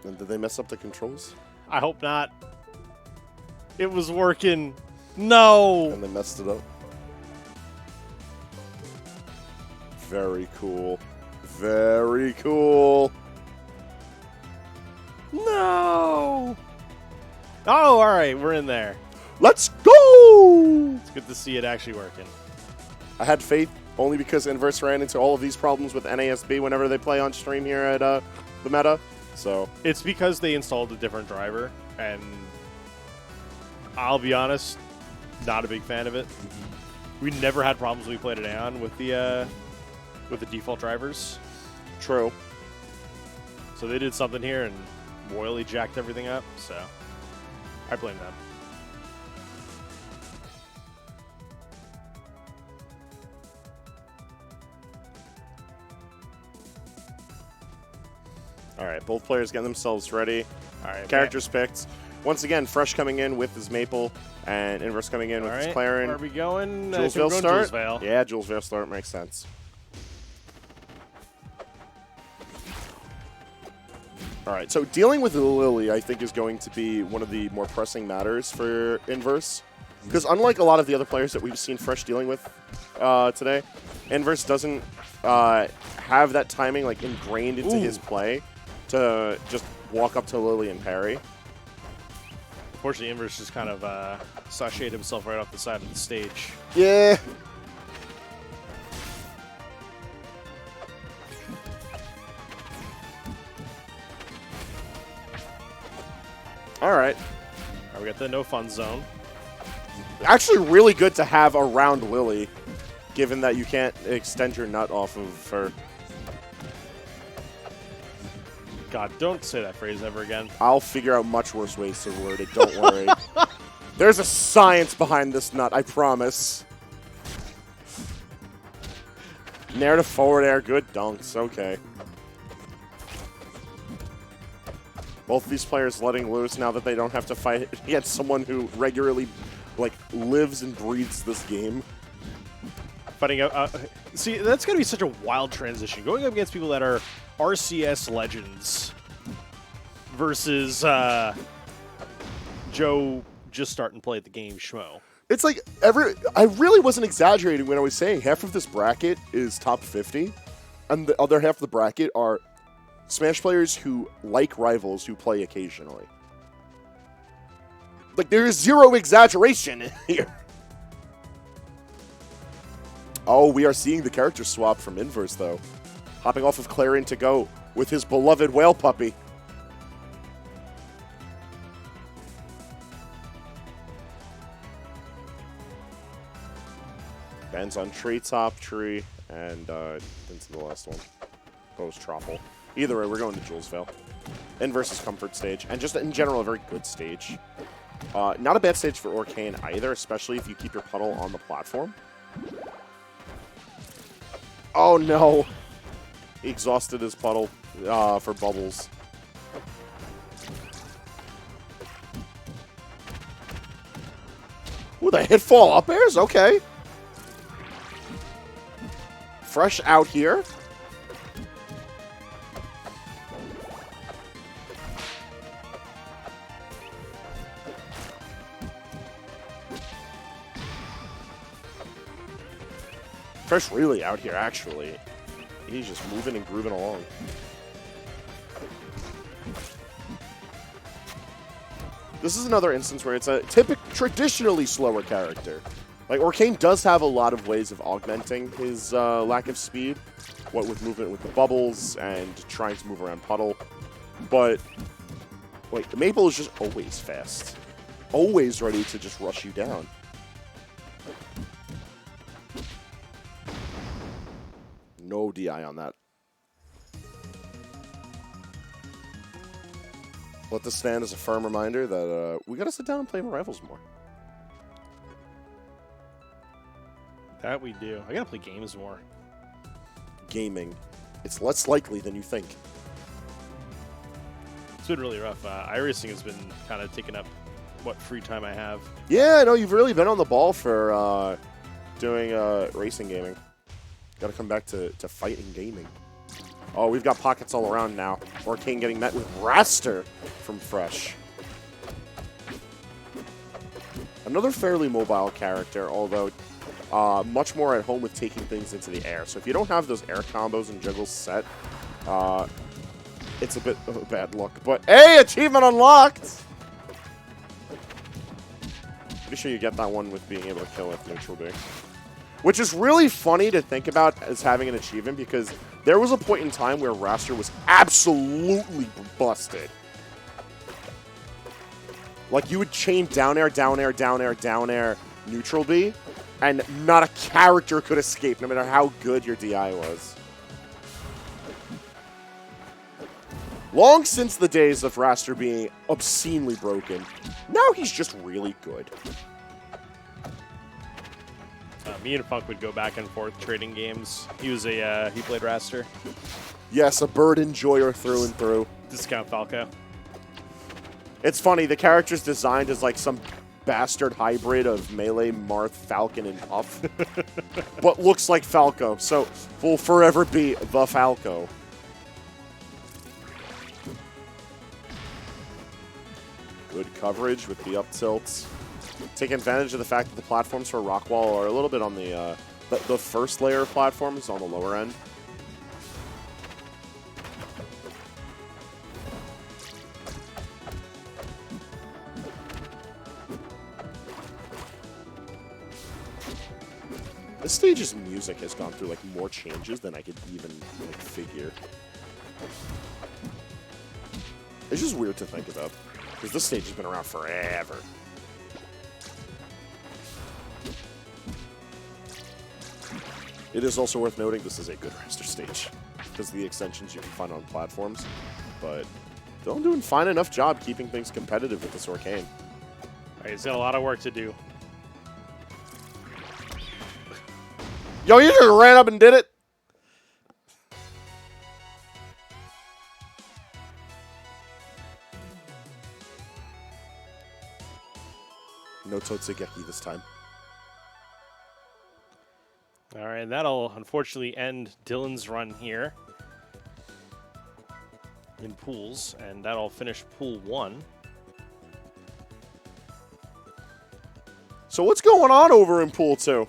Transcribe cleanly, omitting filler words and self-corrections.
And did they mess up the controls? I hope not. It was working. No! And they messed it up. Very cool. Very cool. No! Oh, all right. We're in there. Let's go! It's good to see it actually working. I had faith only because Inverse ran into all of these problems with NASB whenever they play on stream here at the meta. So It's because they installed a different driver, and I'll be honest, not a big fan of it. We never had problems when we played it on with the default drivers. true. So they did something here and royally jacked everything up, so I blame them. All right, both players getting themselves ready. All right, Characters picked. Once again, Fresh coming in with his Maypul, and Inverse coming in with his Clairen. Where are we going? Julesville We're start? going Julesville. Yeah, Julesville start makes sense. All right, so dealing with Lily, I think, is going to be one of the more pressing matters for Inverse. Because unlike a lot of the other players that we've seen Fresh dealing with today, Inverse doesn't have that timing like ingrained into his play to just walk up to Lily and parry. Unfortunately, Inverse just kind of sashayed himself right off the side of the stage. Yeah. All right. We got the no fun zone. Actually, really good to have around Lily, given that you can't extend your nut off of her. God, don't say that phrase ever again. I'll figure out much worse ways to word it, don't worry. There's a science behind this nut, I promise. Nair to forward air, good dunks, okay. Both these players letting loose now that they don't have to fight against someone who regularly, like, lives and breathes this game. Fighting out. See, that's going to be such a wild transition. Going up against people that are RCS legends versus Joe just starting to play the game schmo. It's like, I really wasn't exaggerating when I was saying half of this bracket is top 50, and the other half of the bracket are Smash players who like rivals who play occasionally. Like, there is zero exaggeration in here. Oh, we are seeing the character swap from Inverse, though. Hopping off of Clairen to go with his beloved whale puppy. Bends on tree, top tree, and into the last one. Goes Troffle. Either way, we're going to Julesville. Inverse's comfort stage, and just in general, a very good stage. Not a bad stage for Orcane either, especially if you keep your puddle on the platform. Oh no! He exhausted his puddle for bubbles. Ooh, the hit fall up airs? Okay. Fresh out here. Fresh really out here, actually. He's just moving and grooving along. This is another instance where it's a traditionally slower character. Like, Orcane does have a lot of ways of augmenting his lack of speed. What with movement with the bubbles and trying to move around puddle. But, like, Maypul is just always fast. Always ready to just rush you down. No DI on that. Let this stand as a firm reminder that we gotta sit down and play more rivals more. That we do. I gotta play games more. Gaming. It's less likely than you think. It's been really rough. iRacing has been kind of taking up what free time I have. Yeah, no, you've really been on the ball for doing racing gaming. Gotta come back to fighting gaming. Oh, we've got pockets all around now. Orcane getting met with Wrastor from Fresh. Another fairly mobile character, although much more at home with taking things into the air. So if you don't have those air combos and juggles set, it's a bit of bad luck. But, hey, achievement unlocked! Pretty sure you get that one with being able to kill with neutral B. Which is really funny to think about as having an achievement, because there was a point in time where Wrastor was absolutely busted. Like, you would chain down air, down air, down air, down air, neutral B, and not a character could escape, no matter how good your DI was. Long since the days of Wrastor being obscenely broken, now he's just really good. Me and Funk would go back and forth trading games. He was a he played Wrastor. Yes, a bird enjoyer through and through. Discount Falco. It's funny, the character's designed as like some bastard hybrid of Melee, Marth, Falcon, and Puff. But looks like Falco, so will forever be the Falco. Good coverage with the up tilts. Taking advantage of the fact that the platforms for Rockwall are a little bit on the first layer of platforms on the lower end. This stage's music has gone through like more changes than I could even like figure. It's just weird to think about, because this stage has been around forever. It is also worth noting this is a good Wrastor stage, because of the extensions you can find on platforms, but still doing fine enough job keeping things competitive with this Orcane. Right, he's got a lot of work to do. Yo, you just ran up and did it? No Totsugeki this time. All right, and that'll unfortunately end Dylan's run here in pools, and that'll finish pool 1. So what's going on over in pool 2?